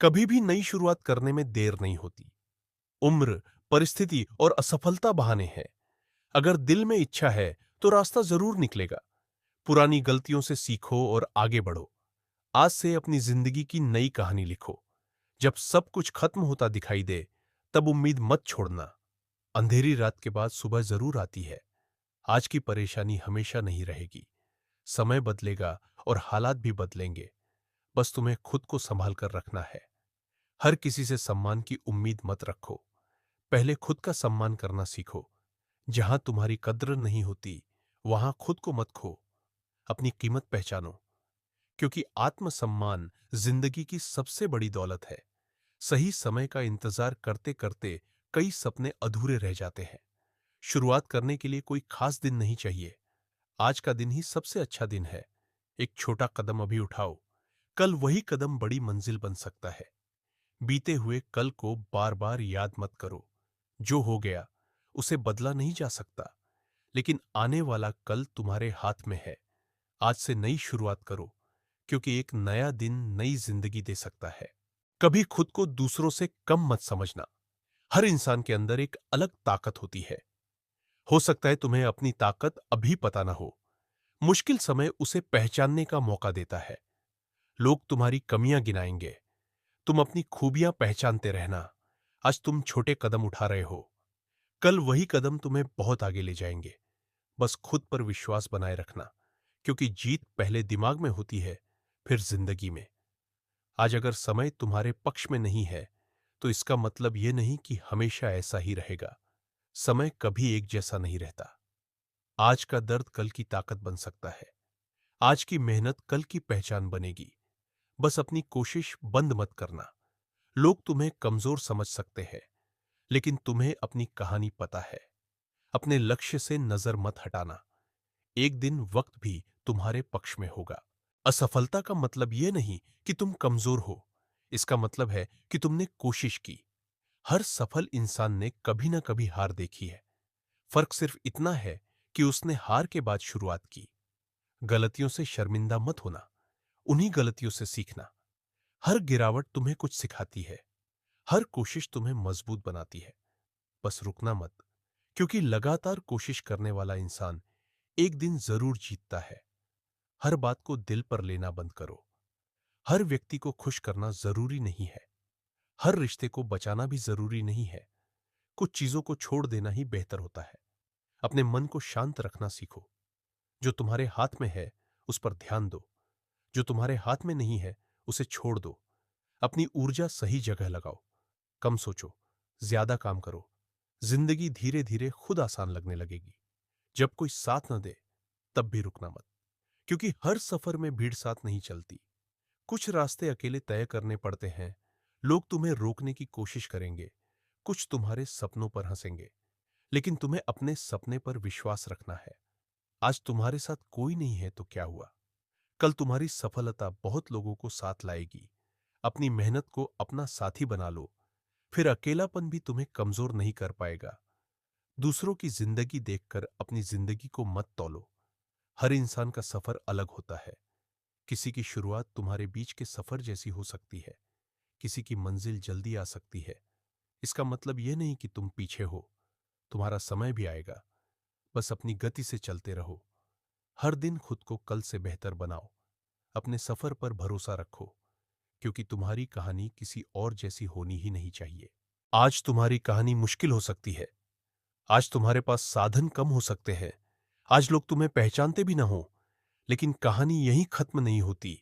कभी भी नई शुरुआत करने में देर नहीं होती। उम्र, परिस्थिति और असफलता बहाने हैं। अगर दिल में इच्छा है तो रास्ता जरूर निकलेगा। पुरानी गलतियों से सीखो और आगे बढ़ो। आज से अपनी जिंदगी की नई कहानी लिखो। जब सब कुछ खत्म होता दिखाई दे, तब उम्मीद मत छोड़ना। अंधेरी रात के बाद सुबह जरूर आती है। आज की परेशानी हमेशा नहीं रहेगी। समय बदलेगा और हालात भी बदलेंगे। बस तुम्हें खुद को संभाल कर रखना है। हर किसी से सम्मान की उम्मीद मत रखो। पहले खुद का सम्मान करना सीखो। जहां तुम्हारी कद्र नहीं होती, वहां खुद को मत खो। अपनी कीमत पहचानो, क्योंकि आत्मसम्मान जिंदगी की सबसे बड़ी दौलत है। सही समय का इंतजार करते करते कई सपने अधूरे रह जाते हैं। शुरुआत करने के लिए कोई खास दिन नहीं चाहिए। आज का दिन ही सबसे अच्छा दिन है। एक छोटा कदम अभी उठाओ। कल वही कदम बड़ी मंजिल बन सकता है। बीते हुए कल को बार बार याद मत करो। जो हो गया उसे बदला नहीं जा सकता, लेकिन आने वाला कल तुम्हारे हाथ में है। आज से नई शुरुआत करो, क्योंकि एक नया दिन नई जिंदगी दे सकता है। कभी खुद को दूसरों से कम मत समझना। हर इंसान के अंदर एक अलग ताकत होती है। हो सकता है तुम्हें अपनी ताकत अभी पता ना हो। मुश्किल समय उसे पहचानने का मौका देता है। लोग तुम्हारी कमियां गिनाएंगे, तुम अपनी खूबियां पहचानते रहना। आज तुम छोटे कदम उठा रहे हो, कल वही कदम तुम्हें बहुत आगे ले जाएंगे। बस खुद पर विश्वास बनाए रखना, क्योंकि जीत पहले दिमाग में होती है, फिर जिंदगी में। आज अगर समय तुम्हारे पक्ष में नहीं है, तो इसका मतलब यह नहीं कि हमेशा ऐसा ही रहेगा। समय कभी एक जैसा नहीं रहता। आज का दर्द कल की ताकत बन सकता है। आज की मेहनत कल की पहचान बनेगी। बस अपनी कोशिश बंद मत करना। लोग तुम्हें कमजोर समझ सकते हैं, लेकिन तुम्हें अपनी कहानी पता है। अपने लक्ष्य से नजर मत हटाना। एक दिन वक्त भी तुम्हारे पक्ष में होगा। असफलता का मतलब यह नहीं कि तुम कमजोर हो। इसका मतलब है कि तुमने कोशिश की। हर सफल इंसान ने कभी ना कभी हार देखी है। फर्क सिर्फ इतना है कि उसने हार के बाद शुरुआत की। गलतियों से शर्मिंदा मत होना, उन्हीं गलतियों से सीखना। हर गिरावट तुम्हें कुछ सिखाती है। हर कोशिश तुम्हें मजबूत बनाती है। बस रुकना मत, क्योंकि लगातार कोशिश करने वाला इंसान एक दिन जरूर जीतता है। हर बात को दिल पर लेना बंद करो। हर व्यक्ति को खुश करना जरूरी नहीं है। हर रिश्ते को बचाना भी जरूरी नहीं है। कुछ चीजों को छोड़ देना ही बेहतर होता है। अपने मन को शांत रखना सीखो। जो तुम्हारे हाथ में है उस पर ध्यान दो। जो तुम्हारे हाथ में नहीं है उसे छोड़ दो। अपनी ऊर्जा सही जगह लगाओ। कम सोचो, ज्यादा काम करो। जिंदगी धीरे धीरे खुद आसान लगने लगेगी। जब कोई साथ न दे, तब भी रुकना मत, क्योंकि हर सफर में भीड़ साथ नहीं चलती। कुछ रास्ते अकेले तय करने पड़ते हैं। लोग तुम्हें रोकने की कोशिश करेंगे, कुछ तुम्हारे सपनों पर हंसेंगे, लेकिन तुम्हें अपने सपने पर विश्वास रखना है। आज तुम्हारे साथ कोई नहीं है तो क्या हुआ? कल तुम्हारी सफलता बहुत लोगों को साथ लाएगी। अपनी मेहनत को अपना साथी बना लो, फिर अकेलापन भी तुम्हें कमजोर नहीं कर पाएगा। दूसरों की जिंदगी देखकर अपनी जिंदगी को मत तौलो। हर इंसान का सफर अलग होता है। किसी की शुरुआत तुम्हारे बीच के सफर जैसी हो सकती है, किसी की मंजिल जल्दी आ सकती है। इसका मतलब यह नहीं कि तुम पीछे हो। तुम्हारा समय भी आएगा। बस अपनी गति से चलते रहो। हर दिन खुद को कल से बेहतर बनाओ। अपने सफर पर भरोसा रखो, क्योंकि तुम्हारी कहानी किसी और जैसी होनी ही नहीं चाहिए। आज तुम्हारी कहानी मुश्किल हो सकती है। आज तुम्हारे पास साधन कम हो सकते हैं। आज लोग तुम्हें पहचानते भी ना हो, लेकिन कहानी यहीं खत्म नहीं होती।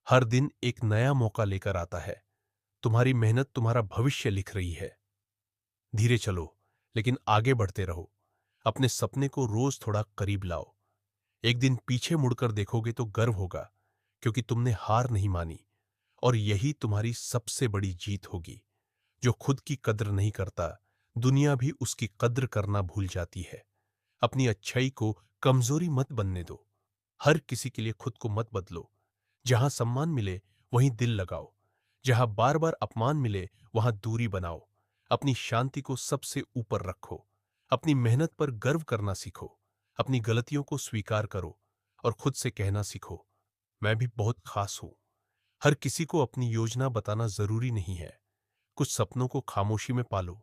हर दिन एक नया मौका लेकर आता है। तुम्हारी मेहनत तुम्हारा भविष्य लिख रही है। धीरे चलो, लेकिन आगे बढ़ते रहो। अपने सपने को रोज थोड़ा करीब लाओ। एक दिन पीछे मुड़कर देखोगे तो गर्व होगा, क्योंकि तुमने हार नहीं मानी। और यही तुम्हारी सबसे बड़ी जीत होगी। जो खुद की कद्र नहीं करता, दुनिया भी उसकी कद्र करना भूल जाती है। अपनी अच्छाई को कमजोरी मत बनने दो। हर किसी के लिए खुद को मत बदलो। जहां सम्मान मिले वहीं दिल लगाओ। जहां बार बार अपमान मिले वहां दूरी बनाओ। अपनी शांति को सबसे ऊपर रखो। अपनी मेहनत पर गर्व करना सीखो। अपनी गलतियों को स्वीकार करो और खुद से कहना सीखो, मैं भी बहुत खास हूं। हर किसी को अपनी योजना बताना जरूरी नहीं है। कुछ सपनों को खामोशी में पालो,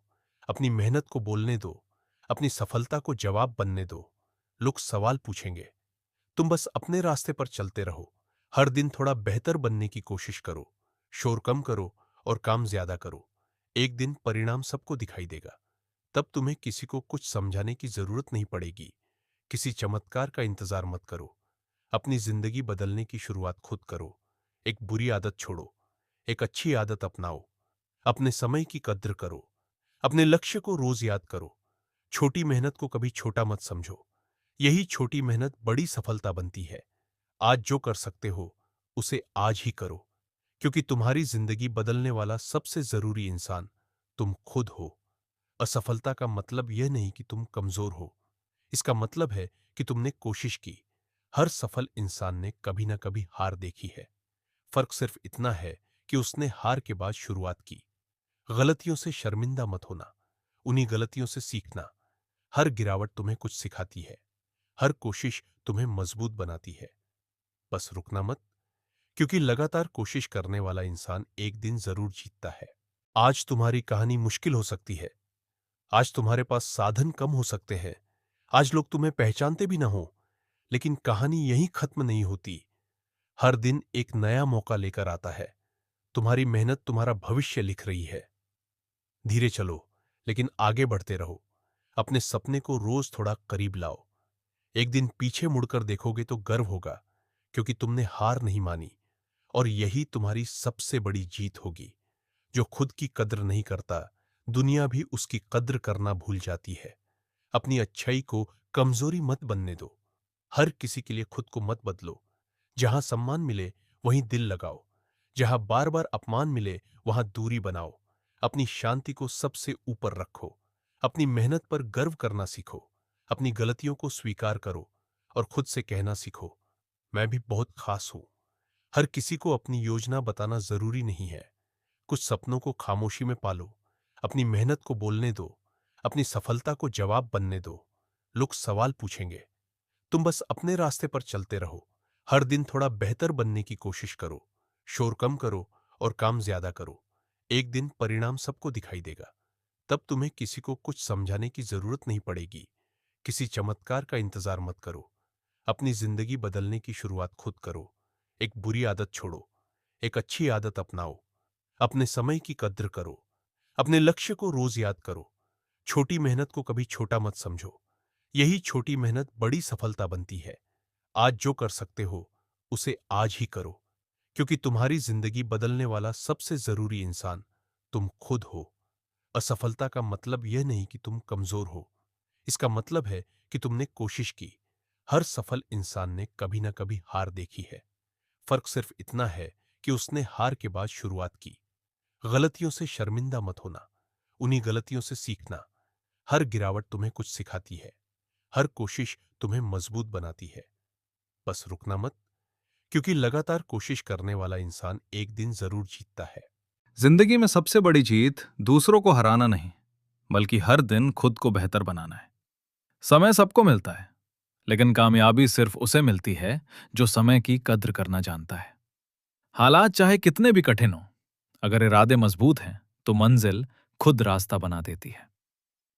अपनी मेहनत को बोलने दो, अपनी सफलता को जवाब बनने दो। लोग सवाल पूछेंगे, तुम बस अपने रास्ते पर चलते रहो। हर दिन थोड़ा बेहतर बनने की कोशिश करो, शोर कम करो और काम ज्यादा करो। एक दिन परिणाम सबको दिखाई देगा। तब तुम्हें किसी को कुछ समझाने की जरूरत नहीं पड़ेगी। किसी चमत्कार का इंतजार मत करो। अपनी जिंदगी बदलने की शुरुआत खुद करो। एक बुरी आदत छोड़ो, एक अच्छी आदत अपनाओ। अपने समय की कद्र करो, अपने लक्ष्य को रोज याद करो। छोटी मेहनत को कभी छोटा मत समझो। यही छोटी मेहनत बड़ी सफलता बनती है। आज जो कर सकते हो उसे आज ही करो, क्योंकि तुम्हारी जिंदगी बदलने वाला सबसे जरूरी इंसान तुम खुद हो। असफलता का मतलब यह नहीं कि तुम कमजोर हो, इसका मतलब है कि तुमने कोशिश की। हर सफल इंसान ने कभी ना कभी हार देखी है। फर्क सिर्फ इतना है कि उसने हार के बाद शुरुआत की। गलतियों से शर्मिंदा मत होना, उन्हीं गलतियों से सीखना। हर गिरावट तुम्हें कुछ सिखाती है, हर कोशिश तुम्हें मजबूत बनाती है। बस रुकना मत, क्योंकि लगातार कोशिश करने वाला इंसान एक दिन जरूर जीतता है। आज तुम्हारी कहानी मुश्किल हो सकती है, आज तुम्हारे पास साधन कम हो सकते हैं, आज लोग तुम्हें पहचानते भी ना हो, लेकिन कहानी यहीं खत्म नहीं होती। हर दिन एक नया मौका लेकर आता है। तुम्हारी मेहनत तुम्हारा भविष्य लिख रही है। धीरे चलो, लेकिन आगे बढ़ते रहो। अपने सपने को रोज थोड़ा करीब लाओ। एक दिन पीछे मुड़कर देखोगे तो गर्व होगा, क्योंकि तुमने हार नहीं मानी। और यही तुम्हारी सबसे बड़ी जीत होगी। जो खुद की कद्र नहीं करता, दुनिया भी उसकी कद्र करना भूल जाती है। अपनी अच्छाई को कमजोरी मत बनने दो। हर किसी के लिए खुद को मत बदलो। जहां सम्मान मिले वहीं दिल लगाओ, जहां बार बार अपमान मिले वहां दूरी बनाओ। अपनी शांति को सबसे ऊपर रखो। अपनी मेहनत पर गर्व करना सीखो। अपनी गलतियों को स्वीकार करो और खुद से कहना सीखो, मैं भी बहुत खास हूं। हर किसी को अपनी योजना बताना जरूरी नहीं है। कुछ सपनों को खामोशी में पालो, अपनी मेहनत को बोलने दो, अपनी सफलता को जवाब बनने दो। लोग सवाल पूछेंगे, तुम बस अपने रास्ते पर चलते रहो। हर दिन थोड़ा बेहतर बनने की कोशिश करो, शोर कम करो और काम ज्यादा करो। एक दिन परिणाम सबको दिखाई देगा। तब तुम्हें किसी को कुछ समझाने की जरूरत नहीं पड़ेगी। किसी चमत्कार का इंतजार मत करो। अपनी जिंदगी बदलने की शुरुआत खुद करो। एक बुरी आदत छोड़ो, एक अच्छी आदत अपनाओ। अपने समय की कद्र करो, अपने लक्ष्य को रोज याद करो। छोटी मेहनत को कभी छोटा मत समझो। यही छोटी मेहनत बड़ी सफलता बनती है। आज जो कर सकते हो उसे आज ही करो, क्योंकि तुम्हारी जिंदगी बदलने वाला सबसे जरूरी इंसान तुम खुद हो। असफलता का मतलब यह नहीं कि तुम कमजोर हो, इसका मतलब है कि तुमने कोशिश की। हर सफल इंसान ने कभी ना कभी हार देखी है। फर्क सिर्फ इतना है कि उसने हार के बाद शुरुआत की। गलतियों से शर्मिंदा मत होना, उन्हीं गलतियों से सीखना। हर गिरावट तुम्हें कुछ सिखाती है, हर कोशिश तुम्हें मजबूत बनाती है। बस रुकना मत, क्योंकि लगातार कोशिश करने वाला इंसान एक दिन जरूर जीतता है। जिंदगी में सबसे बड़ी जीत दूसरों को हराना नहीं, बल्कि हर दिन खुद को बेहतर बनाना है। समय सबको मिलता है, लेकिन कामयाबी सिर्फ उसे मिलती है जो समय की कद्र करना जानता है। हालात चाहे कितने भी कठिन हो, अगर इरादे मजबूत हैं तो मंजिल खुद रास्ता बना देती है।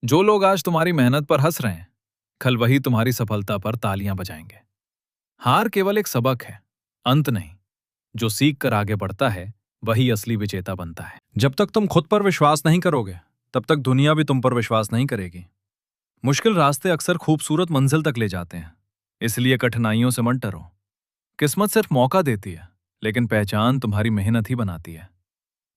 जो लोग आज तुम्हारी मेहनत पर हंस रहे हैं, कल वही तुम्हारी सफलता पर तालियां बजाएंगे। हार केवल एक सबक है, अंत नहीं। जो सीख कर आगे बढ़ता है वही असली विजेता बनता है। जब तक तुम खुद पर विश्वास नहीं करोगे, तब तक दुनिया भी तुम पर विश्वास नहीं करेगी। मुश्किल रास्ते अक्सर खूबसूरत मंजिल तक ले जाते हैं, इसलिए कठिनाइयों से मत डरो। किस्मत सिर्फ मौका देती है, लेकिन पहचान तुम्हारी मेहनत ही बनाती है।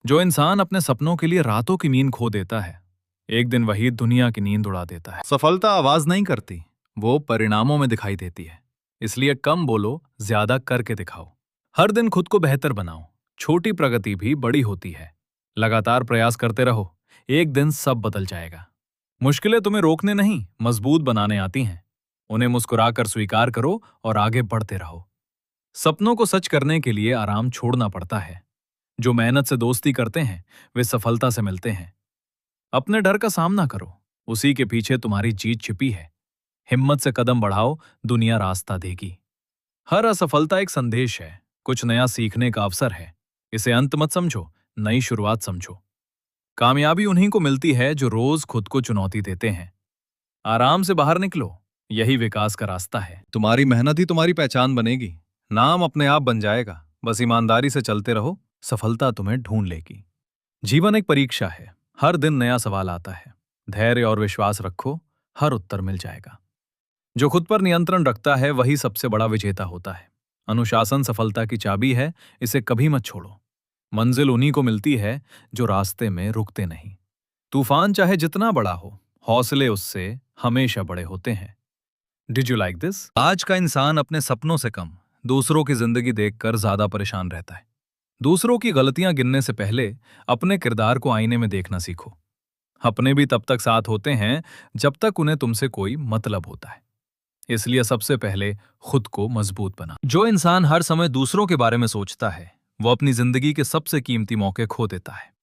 जो इंसान अपने सपनों के लिए रातों की नींद खो देता है, एक दिन वही दुनिया की नींद उड़ा देता है। सफलता आवाज नहीं करती, वो परिणामों में दिखाई देती है। इसलिए कम बोलो, ज्यादा करके दिखाओ। हर दिन खुद को बेहतर बनाओ, छोटी प्रगति भी बड़ी होती है। लगातार प्रयास करते रहो, एक दिन सब बदल जाएगा। मुश्किलें तुम्हें रोकने नहीं, मजबूत बनाने आती हैं। उन्हें मुस्कुराकर स्वीकार करो और आगे बढ़ते रहो। सपनों को सच करने के लिए आराम छोड़ना पड़ता है। जो मेहनत से दोस्ती करते हैं, वे सफलता से मिलते हैं। अपने डर का सामना करो, उसी के पीछे तुम्हारी जीत छिपी है। हिम्मत से कदम बढ़ाओ, दुनिया रास्ता देगी। हर असफलता एक संदेश है, कुछ नया सीखने का अवसर है। इसे अंत मत समझो, नई शुरुआत समझो। कामयाबी उन्हीं को मिलती है जो रोज खुद को चुनौती देते हैं। आराम से बाहर निकलो, यही विकास का रास्ता है। तुम्हारी मेहनत ही तुम्हारी पहचान बनेगी। नाम अपने आप बन जाएगा। बस ईमानदारी से चलते रहो, सफलता तुम्हें ढूंढ लेगी। जीवन एक परीक्षा है, हर दिन नया सवाल आता है। धैर्य और विश्वास रखो, हर उत्तर मिल जाएगा। जो खुद पर नियंत्रण रखता है वही सबसे बड़ा विजेता होता है। अनुशासन सफलता की चाबी है, इसे कभी मत छोड़ो। मंजिल उन्हीं को मिलती है जो रास्ते में रुकते नहीं। तूफान चाहे जितना बड़ा हो, हौसले उससे हमेशा बड़े होते हैं। Did you like this? आज का इंसान अपने सपनों से कम दूसरों की जिंदगी देखकर ज्यादा परेशान रहता है। दूसरों की गलतियां गिनने से पहले अपने किरदार को आईने में देखना सीखो। अपने भी तब तक साथ होते हैं जब तक उन्हें तुमसे कोई मतलब होता है। इसलिए सबसे पहले खुद को मजबूत बना। जो इंसान हर समय दूसरों के बारे में सोचता है वो अपनी जिंदगी के सबसे कीमती मौके खो देता है।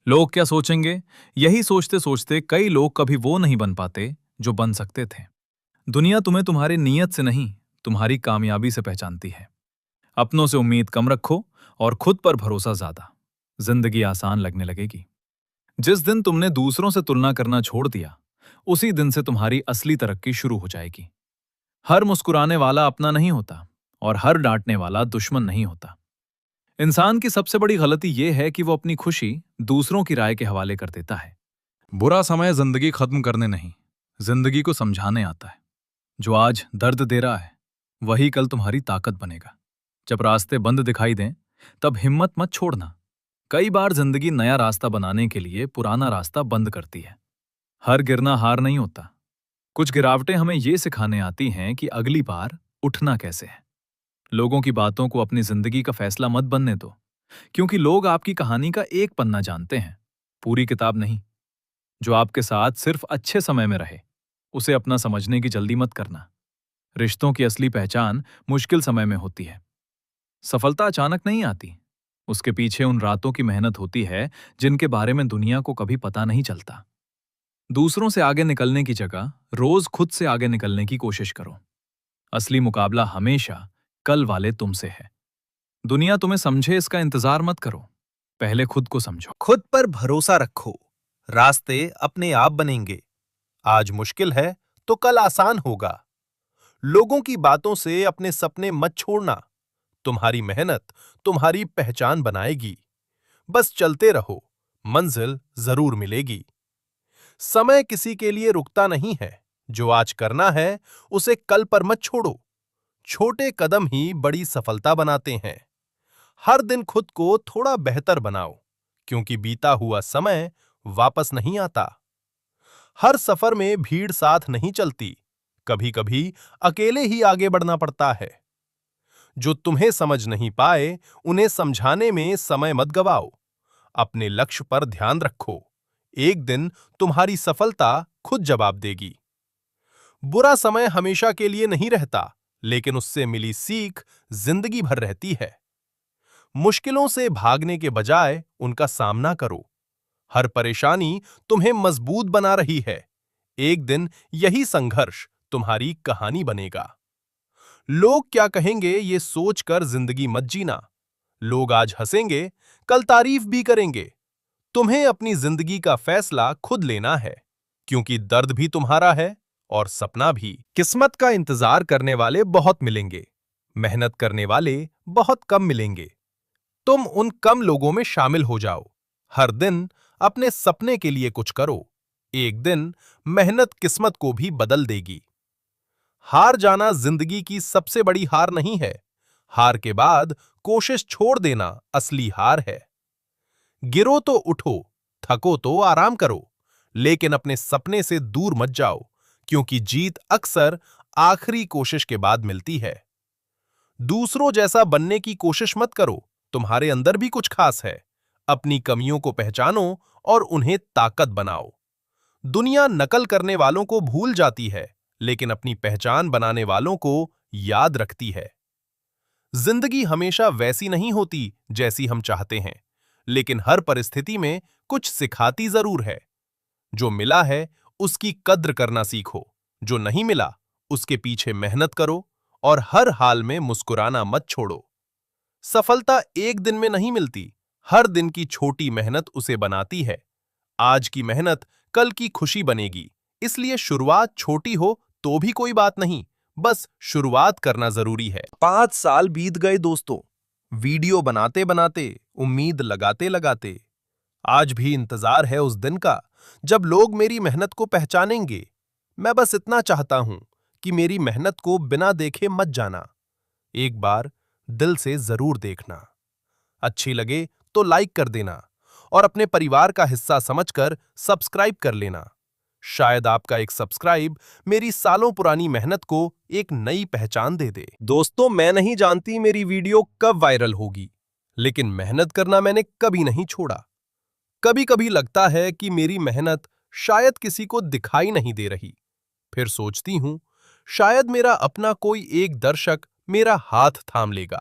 लोग क्या सोचेंगे, यही सोचते सोचते कई लोग कभी वो नहीं बन पाते जो बन सकते थे। दुनिया तुम्हें तुम्हारी नीयत से नहीं, तुम्हारी कामयाबी से पहचानती है। अपनों से उम्मीद कम रखो और खुद पर भरोसा ज्यादा। जिंदगी आसान लगने लगेगी। जिस दिन तुमने दूसरों से तुलना करना छोड़ दिया, उसी दिन से तुम्हारी असली तरक्की शुरू हो जाएगी। हर मुस्कुराने वाला अपना नहीं होता और हर डांटने वाला दुश्मन नहीं होता। इंसान की सबसे बड़ी गलती यह है कि वो अपनी खुशी दूसरों की राय के हवाले कर देता है। बुरा समय जिंदगी खत्म करने नहीं, जिंदगी को समझाने आता है। जो आज दर्द दे रहा है वही कल तुम्हारी ताकत बनेगा। जब रास्ते बंद दिखाई दें तब हिम्मत मत छोड़ना। कई बार जिंदगी नया रास्ता बनाने के लिए पुराना रास्ता बंद करती है। हर गिरना हार नहीं होता। कुछ गिरावटें हमें ये सिखाने आती हैं कि अगली बार उठना कैसे है। लोगों की बातों को अपनी जिंदगी का फैसला मत बनने दो, क्योंकि लोग आपकी कहानी का एक पन्ना जानते हैं, पूरी किताब नहीं। जो आपके साथ सिर्फ अच्छे समय में रहे उसे अपना समझने की जल्दी मत करना। रिश्तों की असली पहचान मुश्किल समय में होती है। सफलता अचानक नहीं आती, उसके पीछे उन रातों की मेहनत होती है जिनके बारे में दुनिया को कभी पता नहीं चलता। दूसरों से आगे निकलने की जगह रोज खुद से आगे निकलने की कोशिश करो। असली मुकाबला हमेशा कल वाले तुमसे है। दुनिया तुम्हें समझे इसका इंतजार मत करो, पहले खुद को समझो। खुद पर भरोसा रखो, रास्ते अपने आप बनेंगे। आज मुश्किल है तो कल आसान होगा। लोगों की बातों से अपने सपने मत छोड़ना। तुम्हारी मेहनत तुम्हारी पहचान बनाएगी। बस चलते रहो, मंजिल जरूर मिलेगी। समय किसी के लिए रुकता नहीं है। जो आज करना है उसे कल पर मत छोड़ो। छोटे कदम ही बड़ी सफलता बनाते हैं। हर दिन खुद को थोड़ा बेहतर बनाओ, क्योंकि बीता हुआ समय वापस नहीं आता। हर सफर में भीड़ साथ नहीं चलती, कभी-कभी अकेले ही आगे बढ़ना पड़ता है। जो तुम्हें समझ नहीं पाए, उन्हें समझाने में समय मत गवाओ। अपने लक्ष्य पर ध्यान रखो, एक दिन तुम्हारी सफलता खुद जवाब देगी। बुरा समय हमेशा के लिए नहीं रहता, लेकिन उससे मिली सीख जिंदगी भर रहती है। मुश्किलों से भागने के बजाय उनका सामना करो। हर परेशानी तुम्हें मजबूत बना रही है। एक दिन यही संघर्ष तुम्हारी कहानी बनेगा। लोग क्या कहेंगे ये सोचकर जिंदगी मत जीना। लोग आज हंसेंगे, कल तारीफ भी करेंगे। तुम्हें अपनी जिंदगी का फैसला खुद लेना है, क्योंकि दर्द भी तुम्हारा है और सपना भी। किस्मत का इंतजार करने वाले बहुत मिलेंगे, मेहनत करने वाले बहुत कम मिलेंगे। तुम उन कम लोगों में शामिल हो जाओ। हर दिन अपने सपने के लिए कुछ करो। एक दिन मेहनत किस्मत को भी बदल देगी। हार जाना जिंदगी की सबसे बड़ी हार नहीं है। हार के बाद कोशिश छोड़ देना असली हार है। गिरो तो उठो, थको तो आराम करो, लेकिन अपने सपने से दूर मत जाओ, क्योंकि जीत अक्सर आखिरी कोशिश के बाद मिलती है। दूसरों जैसा बनने की कोशिश मत करो, तुम्हारे अंदर भी कुछ खास है। अपनी कमियों को पहचानो और उन्हें ताकत बनाओ। दुनिया नकल करने वालों को भूल जाती है, लेकिन अपनी पहचान बनाने वालों को याद रखती है। जिंदगी हमेशा वैसी नहीं होती जैसी हम चाहते हैं, लेकिन हर परिस्थिति में कुछ सिखाती जरूर है। जो मिला है उसकी कद्र करना सीखो, जो नहीं मिला उसके पीछे मेहनत करो और हर हाल में मुस्कुराना मत छोड़ो। सफलता एक दिन में नहीं मिलती, हर दिन की छोटी मेहनत उसे बनाती है। आज की मेहनत कल की खुशी बनेगी, इसलिए शुरुआत छोटी हो तो भी कोई बात नहीं, बस शुरुआत करना जरूरी है। 5 साल बीत गए दोस्तों, वीडियो बनाते बनाते, उम्मीद लगाते लगाते। आज भी इंतजार है उस दिन का जब लोग मेरी मेहनत को पहचानेंगे। मैं बस इतना चाहता हूं कि मेरी मेहनत को बिना देखे मत जाना, एक बार दिल से जरूर देखना। अच्छी लगे तो लाइक कर देना और अपने परिवार का हिस्सा समझकर सब्सक्राइब कर लेना। शायद आपका एक सब्सक्राइब मेरी सालों पुरानी मेहनत को एक नई पहचान दे दे। दोस्तों, मैं नहीं जानती मेरी वीडियो कब वायरल होगी, लेकिन मेहनत करना मैंने कभी नहीं छोड़ा। कभी कभी लगता है कि मेरी मेहनत शायद किसी को दिखाई नहीं दे रही। फिर सोचती हूं, शायद मेरा अपना कोई एक दर्शक मेरा हाथ थाम लेगा।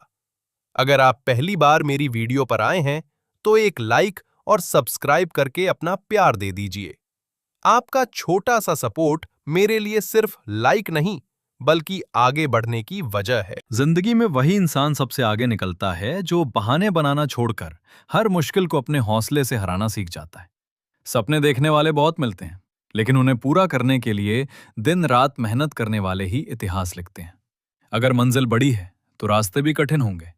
अगर आप पहली बार मेरी वीडियो पर आए हैं तो एक लाइक और सब्सक्राइब करके अपना प्यार दे दीजिए। आपका छोटा सा सपोर्ट मेरे लिए सिर्फ लाइक नहीं, बल्कि आगे बढ़ने की वजह है। जिंदगी में वही इंसान सबसे आगे निकलता है जो बहाने बनाना छोड़कर हर मुश्किल को अपने हौसले से हराना सीख जाता है। सपने देखने वाले बहुत मिलते हैं, लेकिन उन्हें पूरा करने के लिए दिन रात मेहनत करने वाले ही इतिहास लिखते हैं। अगर मंजिल बड़ी है तो रास्ते भी कठिन होंगे,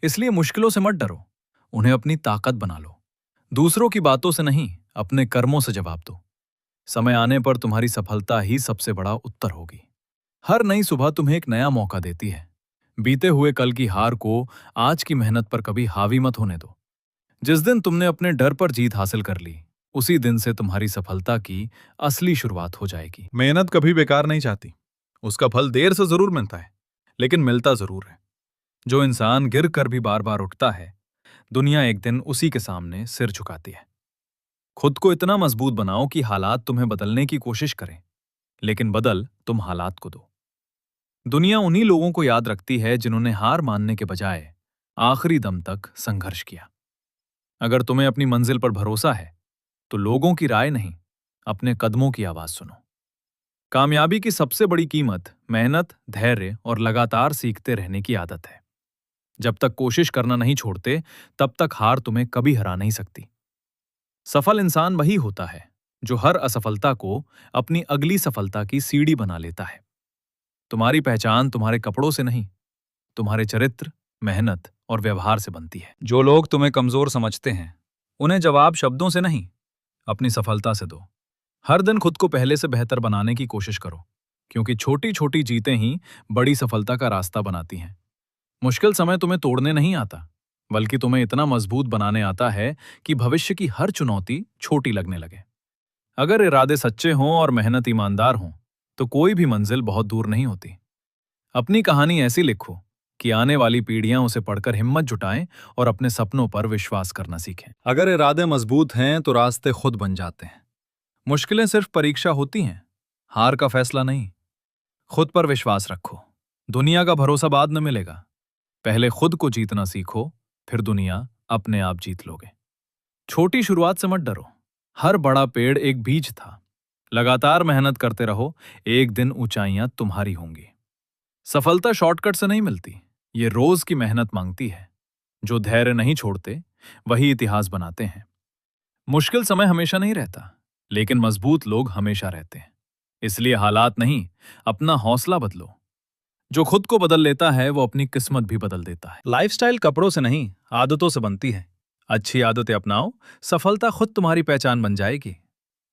इसलिए मुश्किलों से मत डरो, उन्हें अपनी ताकत बना लो। दूसरों की बातों से नहीं, अपने कर्मों से जवाब दो। समय आने पर तुम्हारी सफलता ही सबसे बड़ा उत्तर होगी। हर नई सुबह तुम्हें एक नया मौका देती है। बीते हुए कल की हार को आज की मेहनत पर कभी हावी मत होने दो। जिस दिन तुमने अपने डर पर जीत हासिल कर ली, उसी दिन से तुम्हारी सफलता की असली शुरुआत हो जाएगी। मेहनत कभी बेकार नहीं जाती, उसका फल देर से जरूर मिलता है, लेकिन मिलता जरूर है। जो इंसान गिर कर भी बार बार उठता है, दुनिया एक दिन उसी के सामने सिर झुकाती है। खुद को इतना मजबूत बनाओ कि हालात तुम्हें बदलने की कोशिश करें, लेकिन बदल तुम हालात को दो। दुनिया उन्हीं लोगों को याद रखती है जिन्होंने हार मानने के बजाय आखिरी दम तक संघर्ष किया। अगर तुम्हें अपनी मंजिल पर भरोसा है तो लोगों की राय नहीं, अपने कदमों की आवाज सुनो। कामयाबी की सबसे बड़ी कीमत मेहनत, धैर्य और लगातार सीखते रहने की आदत है। जब तक कोशिश करना नहीं छोड़ते, तब तक हार तुम्हें कभी हरा नहीं सकती। सफल इंसान वही होता है जो हर असफलता को अपनी अगली सफलता की सीढ़ी बना लेता है। तुम्हारी पहचान तुम्हारे कपड़ों से नहीं, तुम्हारे चरित्र, मेहनत और व्यवहार से बनती है। जो लोग तुम्हें कमजोर समझते हैं, उन्हें जवाब शब्दों से नहीं, अपनी सफलता से दो। हर दिन खुद को पहले से बेहतर बनाने की कोशिश करो, क्योंकि छोटी छोटी जीतें ही बड़ी सफलता का रास्ता बनाती हैं। मुश्किल समय तुम्हें तोड़ने नहीं आता, बल्कि तुम्हें इतना मजबूत बनाने आता है कि भविष्य की हर चुनौती छोटी लगने लगे। अगर इरादे सच्चे हों और मेहनत ईमानदार हों, तो कोई भी मंजिल बहुत दूर नहीं होती। अपनी कहानी ऐसी लिखो कि आने वाली पीढ़ियां उसे पढ़कर हिम्मत जुटाएं और अपने सपनों पर विश्वास करना सीखें। अगर इरादे मजबूत हैं तो रास्ते खुद बन जाते हैं। मुश्किलें सिर्फ परीक्षा होती हैं, हार का फैसला नहीं। खुद पर विश्वास रखो, दुनिया का भरोसा बाद में मिलेगा। पहले खुद को जीतना सीखो, फिर दुनिया अपने आप जीत लोगे। छोटी शुरुआत से मत डरो, हर बड़ा पेड़ एक बीज था। लगातार मेहनत करते रहो, एक दिन ऊंचाइयां तुम्हारी होंगी। सफलता शॉर्टकट से नहीं मिलती, ये रोज की मेहनत मांगती है। जो धैर्य नहीं छोड़ते, वही इतिहास बनाते हैं। मुश्किल समय हमेशा नहीं रहता, लेकिन मजबूत लोग हमेशा रहते हैं। इसलिए हालात नहीं, अपना हौसला बदलो। जो खुद को बदल लेता है, वो अपनी किस्मत भी बदल देता है। लाइफस्टाइल कपड़ों से नहीं, आदतों से बनती है। अच्छी आदतें अपनाओ, सफलता खुद तुम्हारी पहचान बन जाएगी।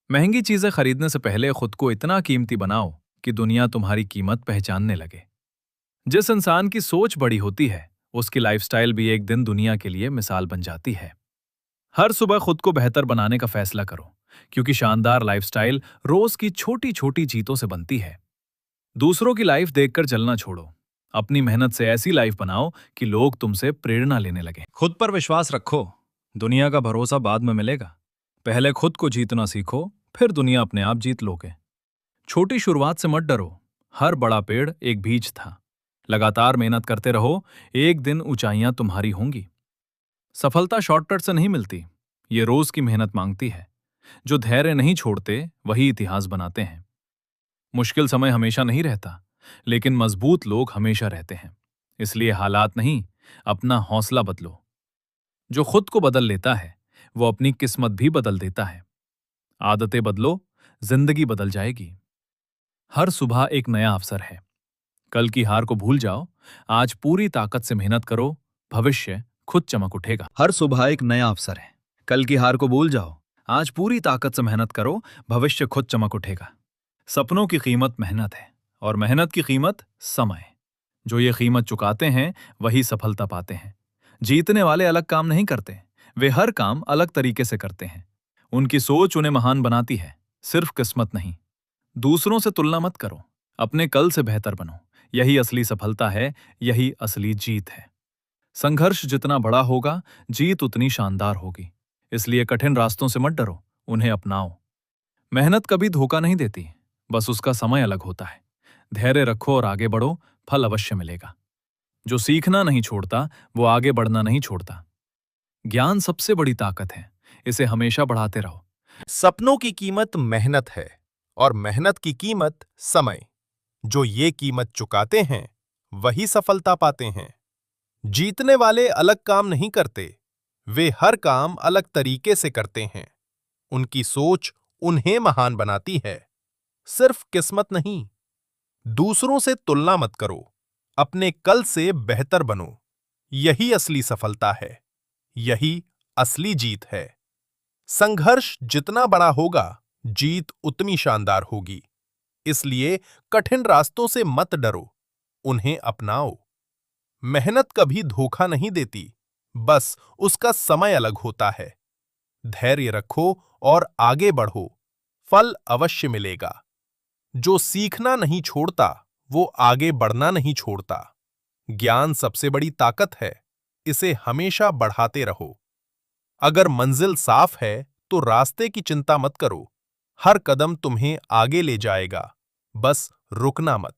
महंगी चीजें खरीदने से पहले खुद को इतना कीमती बनाओ कि दुनिया तुम्हारी कीमत पहचानने लगे। जिस इंसान की सोच बड़ी होती है, उसकी लाइफस्टाइल भी एक दिन दुनिया के लिए मिसाल बन जाती है। हर सुबह खुद को बेहतर बनाने का फैसला करो, क्योंकि शानदार लाइफस्टाइल रोज की छोटी छोटी जीतों से बनती है। दूसरों की लाइफ देखकर चलना छोड़ो, अपनी मेहनत से ऐसी लाइफ बनाओ कि लोग तुमसे प्रेरणा लेने लगे। खुद पर विश्वास रखो, दुनिया का भरोसा बाद में मिलेगा। पहले खुद को जीतना सीखो, फिर दुनिया अपने आप जीत लोगे। छोटी शुरुआत से मत डरो, हर बड़ा पेड़ एक बीज था। लगातार मेहनत करते रहो, एक दिन ऊंचाइयां तुम्हारी होंगी। सफलता शॉर्टकट से नहीं मिलती, ये रोज की मेहनत मांगती है। जो धैर्य नहीं छोड़ते, वही इतिहास बनाते हैं। मुश्किल समय हमेशा नहीं रहता, लेकिन मजबूत लोग हमेशा रहते हैं। इसलिए हालात नहीं, अपना हौसला बदलो। जो खुद को बदल लेता है वो अपनी किस्मत भी बदल देता है। आदतें बदलो, जिंदगी बदल जाएगी। हर सुबह एक नया अवसर है। कल की हार को भूल जाओ, आज पूरी ताकत से मेहनत करो, भविष्य खुद चमक उठेगा। हर सुबह एक नया अवसर है। कल की हार को भूल जाओ, आज पूरी ताकत से मेहनत करो, भविष्य खुद चमक उठेगा। सपनों की कीमत मेहनत है और मेहनत की कीमत समय। जो ये कीमत चुकाते हैं वही सफलता पाते हैं। जीतने वाले अलग काम नहीं करते, वे हर काम अलग तरीके से करते हैं। उनकी सोच उन्हें महान बनाती है, सिर्फ किस्मत नहीं। दूसरों से तुलना मत करो, अपने कल से बेहतर बनो। यही असली सफलता है, यही असली जीत है। संघर्ष जितना बड़ा होगा, जीत उतनी शानदार होगी। इसलिए कठिन रास्तों से मत डरो, उन्हें अपनाओ। मेहनत कभी धोखा नहीं देती, बस उसका समय अलग होता है। धैर्य रखो और आगे बढ़ो, फल अवश्य मिलेगा। जो सीखना नहीं छोड़ता वो आगे बढ़ना नहीं छोड़ता। ज्ञान सबसे बड़ी ताकत है, इसे हमेशा बढ़ाते रहो। सपनों की कीमत मेहनत है और मेहनत की कीमत समय। जो ये कीमत चुकाते हैं वही सफलता पाते हैं। जीतने वाले अलग काम नहीं करते, वे हर काम अलग तरीके से करते हैं। उनकी सोच उन्हें महान बनाती है, सिर्फ किस्मत नहीं। दूसरों से तुलना मत करो, अपने कल से बेहतर बनो। यही असली सफलता है, यही असली जीत है। संघर्ष जितना बड़ा होगा, जीत उतनी शानदार होगी। इसलिए कठिन रास्तों से मत डरो, उन्हें अपनाओ। मेहनत कभी धोखा नहीं देती, बस उसका समय अलग होता है। धैर्य रखो और आगे बढ़ो, फल अवश्य मिलेगा। जो सीखना नहीं छोड़ता वो आगे बढ़ना नहीं छोड़ता। ज्ञान सबसे बड़ी ताकत है, इसे हमेशा बढ़ाते रहो। अगर मंजिल साफ है तो रास्ते की चिंता मत करो, हर कदम तुम्हें आगे ले जाएगा, बस रुकना मत।